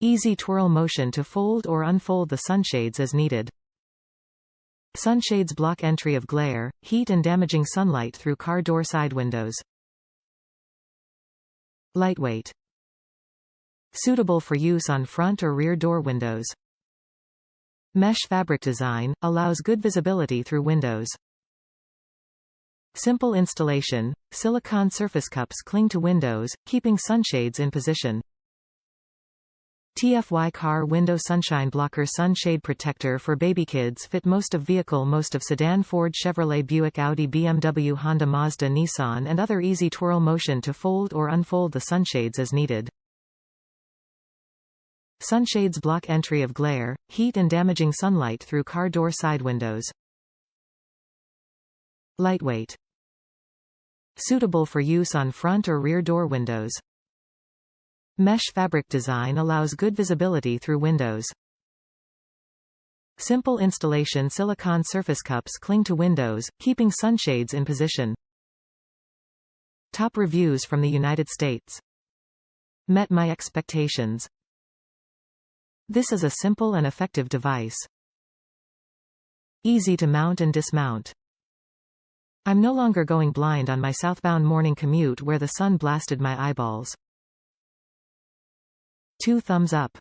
Easy twirl motion to fold or unfold the sunshades as needed. Sunshades block entry of glare, heat and damaging sunlight through car door side windows. Lightweight. Suitable for use on front or rear door windows. Mesh fabric design, allows good visibility through windows. Simple installation, silicone surface cups cling to windows, keeping sunshades in position. TFY car window sunshine blocker sunshade protector for baby kids fit most of vehicle most of sedan Ford Chevrolet Buick Audi BMW Honda Mazda Nissan and other easy twirl motion to fold or unfold the sunshades as needed. Sunshades block entry of glare, heat and damaging sunlight through car door side windows. Lightweight. Suitable for use on front or rear door windows. Mesh fabric design allows good visibility through windows. Simple installation silicone surface cups cling to windows, keeping sunshades in position. Top reviews from the United States. Met my expectations. This is a simple and effective device. Easy to mount and dismount. I'm no longer going blind on my southbound morning commute where the sun blasted my eyeballs. 2 thumbs up.